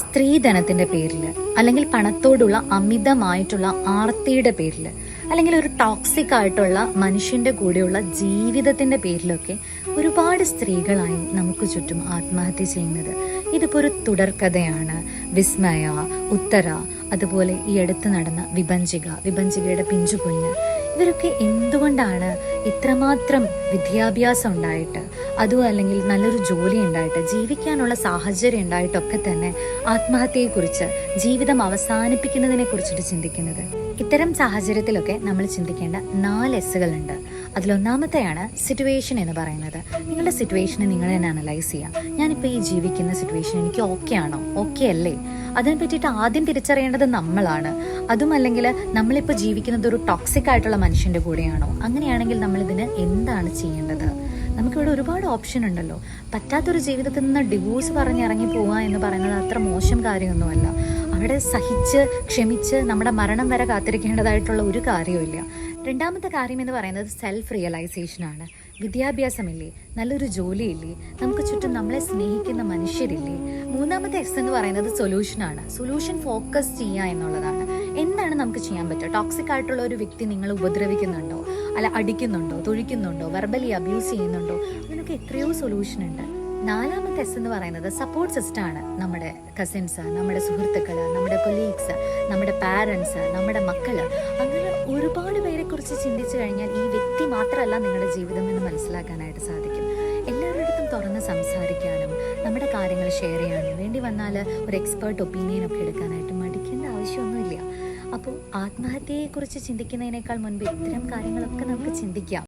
സ്ത്രീധനത്തിന്റെ പേരിൽ, അല്ലെങ്കിൽ പണത്തോടുള്ള അമിതമായിട്ടുള്ള ആർത്തിയുടെ പേരിൽ, അല്ലെങ്കിൽ ഒരു ടോക്സിക് ആയിട്ടുള്ള മനുഷ്യന്റെ കൂടെയുള്ള ജീവിതത്തിന്റെ പേരിലൊക്കെ ഒരുപാട് സ്ത്രീകളായി നമുക്ക് ചുറ്റും ആത്മഹത്യ ചെയ്യുന്നത്. ഇതിപ്പോ ഒരു തുടർക്കഥയാണ്. വിസ്മയ, ഉത്തര, അതുപോലെ ഈ അടുത്ത് നടന്ന വിഭഞ്ചികയുടെ പിഞ്ചുകുഞ്ഞ്, ഇവരൊക്കെ എന്തുകൊണ്ടാണ് ഇത്രമാത്രം വിദ്യാഭ്യാസം ഉണ്ടായിട്ട്, അതും അല്ലെങ്കിൽ നല്ലൊരു ജോലി ഉണ്ടായിട്ട്, ജീവിക്കാനുള്ള സാഹചര്യം ഉണ്ടായിട്ടൊക്കെ തന്നെ ആത്മഹത്യയെക്കുറിച്ച്, ജീവിതം അവസാനിപ്പിക്കുന്നതിനെ കുറിച്ചിട്ട് ചിന്തിക്കുന്നത്? ഇത്തരം സാഹചര്യത്തിലൊക്കെ നമ്മൾ ചിന്തിക്കേണ്ട 4 എസ്സുകളുണ്ട്. അതിലൊന്നാമത്തെയാണ് സിറ്റുവേഷൻ എന്ന് പറയുന്നത്. നിങ്ങളുടെ സിറ്റുവേഷനെ നിങ്ങൾ തന്നെ അനലൈസ് ചെയ്യുക. ഞാനിപ്പോൾ ഈ ജീവിക്കുന്ന സിറ്റുവേഷൻ എനിക്ക് ഓക്കെ ആണോ, ഓക്കെ അല്ലേ? അതിനെ പറ്റിയിട്ട് ആദ്യം തിരിച്ചറിയേണ്ടത് നമ്മളാണ്. അതും അല്ലെങ്കിൽ നമ്മളിപ്പോൾ ജീവിക്കുന്നത് ഒരു ടോക്സിക് ആയിട്ടുള്ള മനുഷ്യന്റെ കൂടെയാണോ? അങ്ങനെയാണെങ്കിൽ നമ്മൾ ഇതിന് എന്താണ് ചെയ്യേണ്ടത്? നമുക്കിവിടെ ഒരുപാട് ഓപ്ഷൻ ഉണ്ടല്ലോ. പറ്റാത്തൊരു ജീവിതത്തിൽ നിന്ന് ഡിവോഴ്സ് പറഞ്ഞിറങ്ങി പോവുക എന്ന് പറയുന്നത് അത്ര മോശം കാര്യമൊന്നുമല്ല. അവിടെ സഹിച്ച് ക്ഷമിച്ച് നമ്മുടെ മരണം വരെ കാത്തിരിക്കേണ്ടതായിട്ടുള്ള ഒരു കാര്യമില്ല. രണ്ടാമത്തെ കാര്യം എന്ന് പറയുന്നത് സെൽഫ് റിയലൈസേഷനാണ്. വിദ്യാഭ്യാസമില്ലേ, നല്ലൊരു ജോലിയില്ലേ, നമുക്ക് ചുറ്റും നമ്മളെ സ്നേഹിക്കുന്ന മനുഷ്യരില്ലേ? മൂന്നാമത്തെ എസ് എന്ന് പറയുന്നത് സൊല്യൂഷനാണ്. സൊല്യൂഷൻ ഫോക്കസ് ചെയ്യുക എന്നുള്ളതാണ്. എന്താണ് നമുക്ക് ചെയ്യാൻ പറ്റുക? ടോക്സിക് ആയിട്ടുള്ള ഒരു വ്യക്തി നിങ്ങൾ ഉപദ്രവിക്കുന്നുണ്ടോ, അല്ല അടിക്കുന്നുണ്ടോ, തൊഴിക്കുന്നുണ്ടോ, വെർബലി അബ്യൂസ് ചെയ്യുന്നുണ്ടോ? അതിനൊക്കെ എത്രയോ സൊല്യൂഷൻ ഉണ്ട്. നാലാമത്തെ എസ് എന്ന് പറയുന്നത് സപ്പോർട്ട് സിസ്റ്റം ആണ്. നമ്മുടെ കസിൻസ്, നമ്മുടെ സുഹൃത്തുക്കൾ, നമ്മുടെ കൊലീഗ്സ്, നമ്മുടെ പാരൻസ്, നമ്മുടെ മക്കള്, അങ്ങനെ ഒരുപാട് പേരെ കുറിച്ച് ചിന്തിച്ചു കഴിഞ്ഞാൽ ഈ വ്യക്തി മാത്രമല്ല നിങ്ങളുടെ ജീവിതം എന്ന് മനസ്സിലാക്കാനായിട്ട് സാധിക്കും. എല്ലാവരുടെ അടുത്തും തുറന്ന് സംസാരിക്കാനും നമ്മുടെ കാര്യങ്ങൾ ഷെയർ ചെയ്യാനും, വേണ്ടി വന്നാൽ ഒരു എക്സ്പേർട്ട് ഒപ്പീനിയൻ ഒക്കെ എടുക്കാനായിട്ട് മടിക്കേണ്ട ആവശ്യമൊന്നുമില്ല. അപ്പോൾ ആത്മഹത്യയെക്കുറിച്ച് ചിന്തിക്കുന്നതിനേക്കാൾ മുൻപ് ഇത്തരം കാര്യങ്ങളൊക്കെ നമുക്ക് ചിന്തിക്കാം.